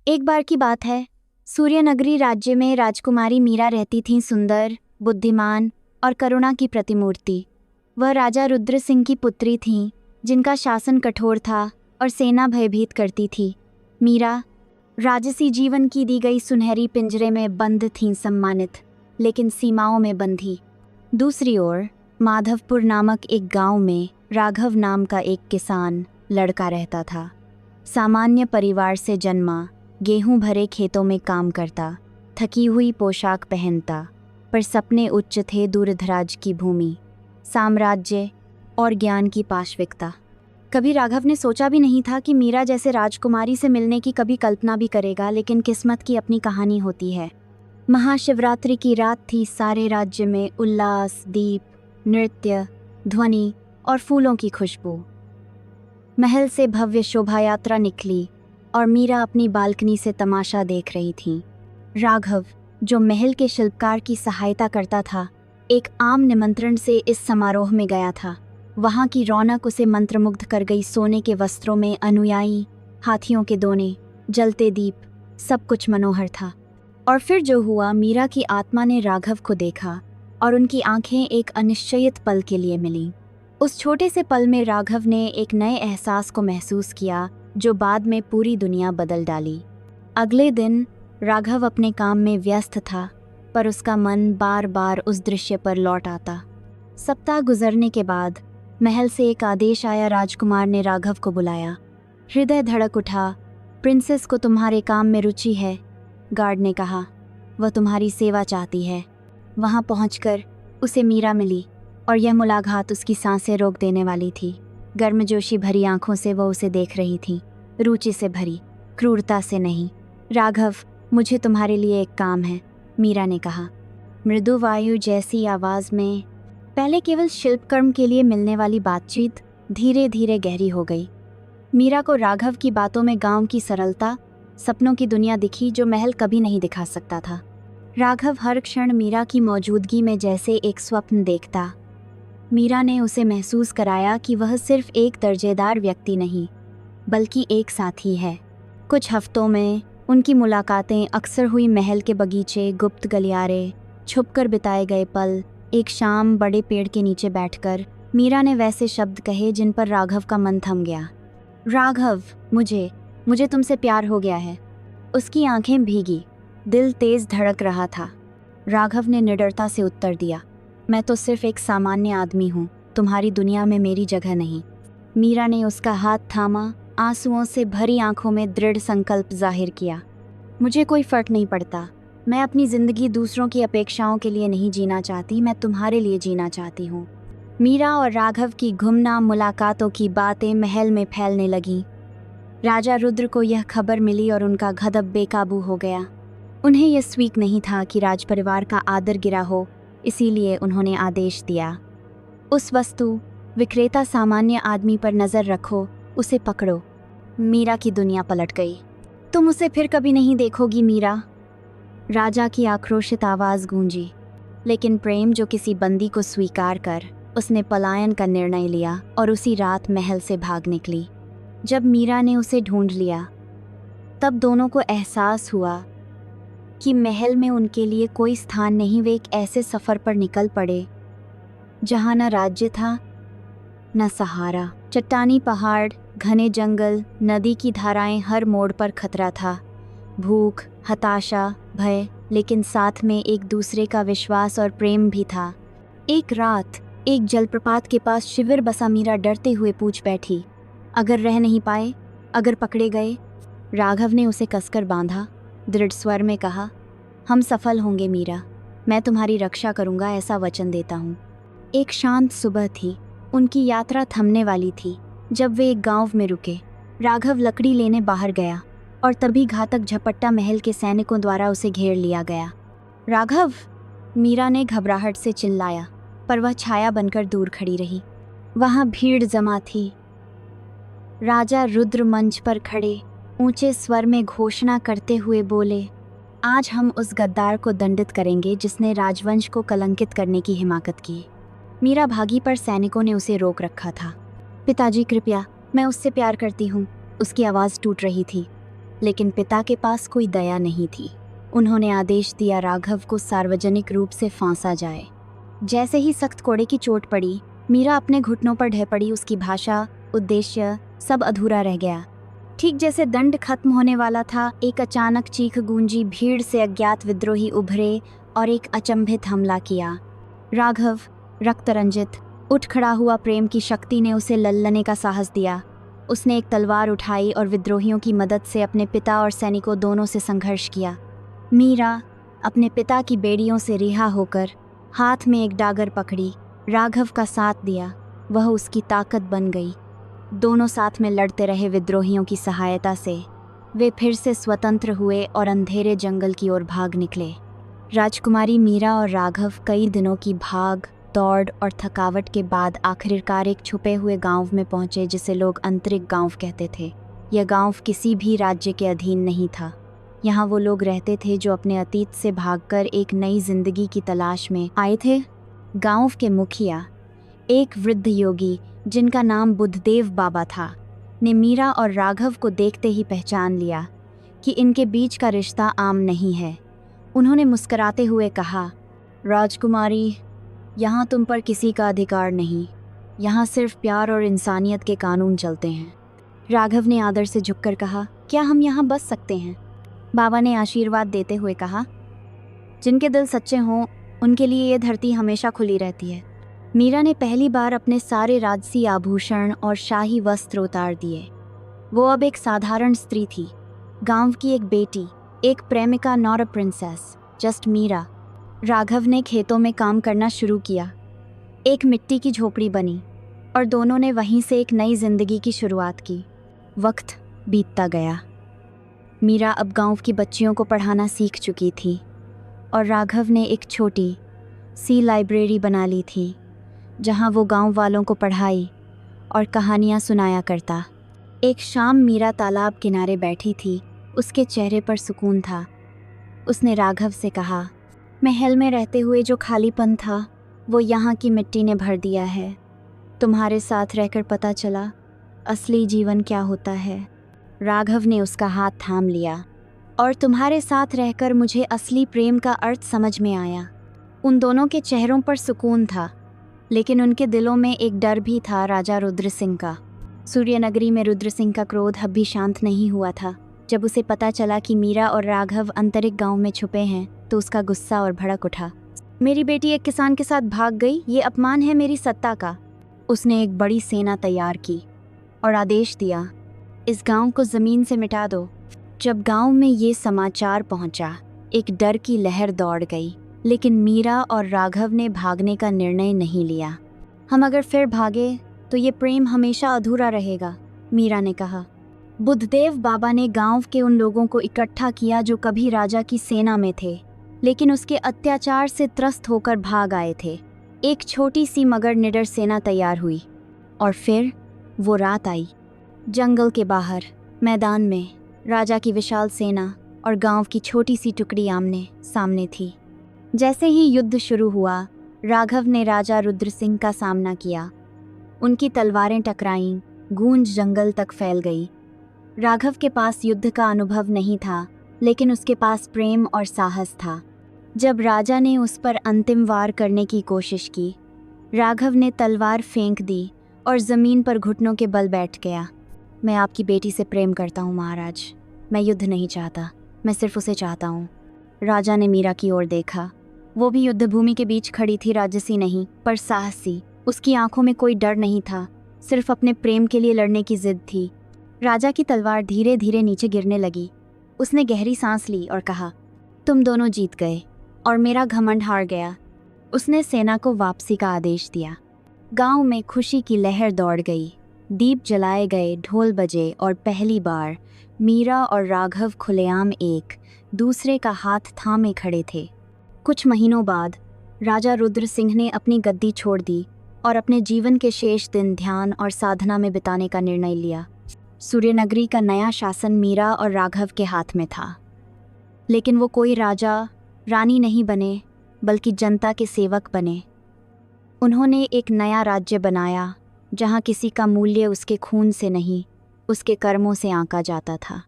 एक बार की बात है, सूर्यनगरी राज्य में राजकुमारी मीरा रहती थीं, सुंदर, बुद्धिमान और करुणा की प्रतिमूर्ति। वह राजा रुद्र सिंह की पुत्री थीं, जिनका शासन कठोर था और सेना भयभीत करती थी। मीरा राजसी जीवन की दी गई सुनहरी पिंजरे में बंद थीं, सम्मानित लेकिन सीमाओं में बंधी। दूसरी ओर माधवपुर नामक एक गांव में राघव नाम का एक किसान लड़का रहता था। सामान्य परिवार से जन्मा, गेहूं भरे खेतों में काम करता, थकी हुई पोशाक पहनता, पर सपने उच्च थे, दूरदराज की भूमि, साम्राज्य और ज्ञान की पाशविकता। कभी राघव ने सोचा भी नहीं था कि मीरा जैसे राजकुमारी से मिलने की कभी कल्पना भी करेगा, लेकिन किस्मत की अपनी कहानी होती है। महाशिवरात्रि की रात थी। सारे राज्य में उल्लास, दीप, नृत्य, ध्वनि और फूलों की खुशबू। महल से भव्य शोभा यात्रा निकली और मीरा अपनी बालकनी से तमाशा देख रही थी। राघव, जो महल के शिल्पकार की सहायता करता था, एक आम निमंत्रण से इस समारोह में गया था। वहाँ की रौनक उसे मंत्रमुग्ध कर गई। सोने के वस्त्रों में अनुयायी, हाथियों के दोने, जलते दीप, सब कुछ मनोहर था। और फिर जो हुआ, मीरा की आत्मा ने राघव को देखा और उनकी आंखें एक अनिश्चित पल के लिए मिलीं। उस छोटे से पल में राघव ने एक नए एहसास को महसूस किया, जो बाद में पूरी दुनिया बदल डाली। अगले दिन राघव अपने काम में व्यस्त था, पर उसका मन बार बार उस दृश्य पर लौट आता। सप्ताह गुजरने के बाद महल से एक आदेश आया। राजकुमार ने राघव को बुलाया। हृदय धड़क उठा। प्रिंसेस को तुम्हारे काम में रुचि है, गार्ड ने कहा। वह तुम्हारी सेवा चाहती है। वहां पहुंचकर उसे मीरा मिली और यह मुलाकात उसकी सांसें रोक देने वाली थी। गर्मजोशी भरी आंखों से वह उसे देख रही थी, रुचि से भरी, क्रूरता से नहीं। राघव, मुझे तुम्हारे लिए एक काम है, मीरा ने कहा, मृदु वायु जैसी आवाज़ में। पहले केवल शिल्पकर्म के लिए मिलने वाली बातचीत धीरे धीरे गहरी हो गई। मीरा को राघव की बातों में गांव की सरलता, सपनों की दुनिया दिखी जो महल कभी नहीं दिखा सकता था। राघव हर क्षण मीरा की मौजूदगी में जैसे एक स्वप्न देखता। मीरा ने उसे महसूस कराया कि वह सिर्फ एक दर्जेदार व्यक्ति नहीं, बल्कि एक साथी है। कुछ हफ्तों में उनकी मुलाकातें अक्सर हुई। महल के बगीचे, गुप्त गलियारे, छुपकर बिताए गए पल। एक शाम बड़े पेड़ के नीचे बैठकर मीरा ने वैसे शब्द कहे जिन पर राघव का मन थम गया। राघव, मुझे तुमसे प्यार हो गया है। उसकी आंखें भीगी, दिल तेज धड़क रहा था। राघव ने निडरता से उत्तर दिया, मैं तो सिर्फ एक सामान्य आदमी हूँ, तुम्हारी दुनिया में मेरी जगह नहीं। मीरा ने उसका हाथ थामा, आंसुओं से भरी आंखों में दृढ़ संकल्प जाहिर किया। मुझे कोई फर्क नहीं पड़ता। मैं अपनी ज़िंदगी दूसरों की अपेक्षाओं के लिए नहीं जीना चाहती, मैं तुम्हारे लिए जीना चाहती हूँ। मीरा और राघव की गुमनाम मुलाकातों की बातें महल में फैलने लगीं। राजा रुद्र को यह खबर मिली और उनका गदब बेकाबू हो गया। उन्हें यह स्वीक नहीं था कि राजपरिवार का आदर गिरा हो, इसीलिए उन्होंने आदेश दिया, उस वस्तु विक्रेता सामान्य आदमी पर नज़र रखो, उसे पकड़ो। मीरा की दुनिया पलट गई। तुम उसे फिर कभी नहीं देखोगी मीरा, राजा की आक्रोशित आवाज़ गूंजी। लेकिन प्रेम, जो किसी बंदी को स्वीकार कर, उसने पलायन का निर्णय लिया और उसी रात महल से भाग निकली। जब मीरा ने उसे ढूंढ लिया, तब दोनों को एहसास हुआ कि महल में उनके लिए कोई स्थान नहीं। वे एक ऐसे सफ़र पर निकल पड़े जहाँ न राज्य था न सहारा। चट्टानी पहाड़, घने जंगल, नदी की धाराएं, हर मोड़ पर खतरा था। भूख, हताशा, भय, लेकिन साथ में एक दूसरे का विश्वास और प्रेम भी था। एक रात एक जलप्रपात के पास शिविर बसा मीरा डरते हुए पूछ बैठी, अगर रह नहीं पाए, अगर पकड़े गए? राघव ने उसे कसकर बांधा, दृढ़ स्वर में कहा, हम सफल होंगे मीरा, मैं तुम्हारी रक्षा करूंगा, ऐसा वचन देता हूँ। एक शांत सुबह थी। उनकी यात्रा थमने वाली थी जब वे एक गांव में रुके। राघव लकड़ी लेने बाहर गया और तभी घातक झपट्टा महल के सैनिकों द्वारा उसे घेर लिया गया। राघव, मीरा ने घबराहट से चिल्लाया, पर वह छाया बनकर दूर खड़ी रही। वहां भीड़ जमा थी। राजा रुद्र मंच पर खड़े ऊंचे स्वर में घोषणा करते हुए बोले, आज हम उस गद्दार को दंडित करेंगे जिसने राजवंश को कलंकित करने की हिमाकत की। मीरा भागी, पर सैनिकों ने उसे रोक रखा था। पिताजी कृपया, मैं उससे प्यार करती हूँ, उसकी आवाज़ टूट रही थी। लेकिन पिता के पास कोई दया नहीं थी। उन्होंने आदेश दिया राघव को सार्वजनिक रूप से फांसा जाए। जैसे ही सख्त कोड़े की चोट पड़ी, मीरा अपने घुटनों पर ढह पड़ी। उसकी भाषा, उद्देश्य सब अधूरा रह गया। ठीक जैसे दंड खत्म होने वाला था, एक अचानक चीख गूंजी। भीड़ से अज्ञात विद्रोही उभरे और एक अचंभित हमला किया। राघव, रक्त रंजित, उठ खड़ा हुआ। प्रेम की शक्ति ने उसे लल्लने का साहस दिया। उसने एक तलवार उठाई और विद्रोहियों की मदद से अपने पिता और सैनिकों दोनों से संघर्ष किया। मीरा अपने पिता की बेड़ियों से रिहा होकर हाथ में एक डागर पकड़ी, राघव का साथ दिया। वह उसकी ताकत बन गई। दोनों साथ में लड़ते रहे। विद्रोहियों की सहायता से वे फिर से स्वतंत्र हुए और अंधेरे जंगल की ओर भाग निकले। राजकुमारी मीरा और राघव कई दिनों की भाग दौड़ और थकावट के बाद आखिरकार एक छुपे हुए गांव में पहुंचे, जिसे लोग अंतरिक गांव कहते थे। यह गांव किसी भी राज्य के अधीन नहीं था। यहाँ वो लोग रहते थे जो अपने अतीत से भागकर एक नई जिंदगी की तलाश में आए थे। गांव के मुखिया, एक वृद्ध योगी जिनका नाम बुद्धदेव बाबा था, ने मीरा और राघव को देखते ही पहचान लिया कि इनके बीच का रिश्ता आम नहीं है। उन्होंने मुस्कुराते हुए कहा, राजकुमारी, यहाँ तुम पर किसी का अधिकार नहीं। यहाँ सिर्फ प्यार और इंसानियत के कानून चलते हैं। राघव ने आदर से झुककर कहा, क्या हम यहाँ बस सकते हैं? बाबा ने आशीर्वाद देते हुए कहा, जिनके दिल सच्चे हों उनके लिए ये धरती हमेशा खुली रहती है। मीरा ने पहली बार अपने सारे राजसी आभूषण और शाही वस्त्र उतार दिए। वो अब एक साधारण स्त्री थी, गांव की एक बेटी, एक प्रेमिका, not a princess, just Meera. Raghav ने खेतों में काम करना शुरू किया। एक मिट्टी की झोपड़ी बनी और दोनों ने वहीं से एक नई जिंदगी की शुरुआत की। वक्त बीतता गया। मीरा अब गांव की बच्चियों को पढ़ाना सीख चुकी थी और राघव ने एक छोटी सी लाइब्रेरी बना ली थी, जहां वो गांव वालों को पढ़ाई और कहानियां सुनाया करता। एक शाम मीरा तालाब किनारे बैठी थी। उसके चेहरे पर सुकून था। उसने राघव से कहा, महल में रहते हुए जो खालीपन था वो यहाँ की मिट्टी ने भर दिया है। तुम्हारे साथ रहकर पता चला असली जीवन क्या होता है। राघव ने उसका हाथ थाम लिया। और तुम्हारे साथ रहकर मुझे असली प्रेम का अर्थ समझ में आया। उन दोनों के चेहरों पर सुकून था, लेकिन उनके दिलों में एक डर भी था, राजा रुद्र सिंह का। सूर्यनगरी में रुद्र सिंह का क्रोध अब भी शांत नहीं हुआ था। जब उसे पता चला कि मीरा और राघव अंतरिक गांव में छुपे हैं, तो उसका गुस्सा और भड़क उठा। मेरी बेटी एक किसान के साथ भाग गई, ये अपमान है मेरी सत्ता का। उसने एक बड़ी सेना तैयार की और आदेश दिया, इस गांव को जमीन से मिटा दो। जब गांव में ये समाचार पहुंचा, एक डर की लहर दौड़ गई। लेकिन मीरा और राघव ने भागने का निर्णय नहीं लिया। हम अगर फिर भागे तो ये प्रेम हमेशा अधूरा रहेगा, मीरा ने कहा। बुद्धदेव बाबा ने गांव के उन लोगों को इकट्ठा किया जो कभी राजा की सेना में थे, लेकिन उसके अत्याचार से त्रस्त होकर भाग आए थे। एक छोटी सी मगर निडर सेना तैयार हुई और फिर वो रात आई। जंगल के बाहर मैदान में राजा की विशाल सेना और गांव की छोटी सी टुकड़ी आमने सामने थी। जैसे ही युद्ध शुरू हुआ, राघव ने राजा रुद्र सिंह का सामना किया। उनकी तलवारें टकराईं, गूंज जंगल तक फैल गई। राघव के पास युद्ध का अनुभव नहीं था, लेकिन उसके पास प्रेम और साहस था। जब राजा ने उस पर अंतिम वार करने की कोशिश की, राघव ने तलवार फेंक दी और ज़मीन पर घुटनों के बल बैठ गया। मैं आपकी बेटी से प्रेम करता हूँ महाराज। मैं युद्ध नहीं चाहता, मैं सिर्फ उसे चाहता हूँ। राजा ने मीरा की ओर देखा। वो भी युद्धभूमि के बीच खड़ी थी, राजसी नहीं पर साहसी। उसकी आंखों में कोई डर नहीं था, सिर्फ अपने प्रेम के लिए लड़ने की जिद थी। राजा की तलवार धीरे धीरे नीचे गिरने लगी। उसने गहरी सांस ली और कहा, तुम दोनों जीत गए और मेरा घमंड हार गया। उसने सेना को वापसी का आदेश दिया। गांव में खुशी की लहर दौड़ गई। दीप जलाए गए, ढोल बजे और पहली बार मीरा और राघव खुलेआम एक दूसरे का हाथ थामे खड़े थे। कुछ महीनों बाद राजा रुद्र सिंह ने अपनी गद्दी छोड़ दी और अपने जीवन के शेष दिन ध्यान और साधना में बिताने का निर्णय लिया। सूर्यनगरी का नया शासन मीरा और राघव के हाथ में था, लेकिन वो कोई राजा रानी नहीं बने, बल्कि जनता के सेवक बने। उन्होंने एक नया राज्य बनाया, जहाँ किसी का मूल्य उसके खून से नहीं, उसके कर्मों से आंका जाता था।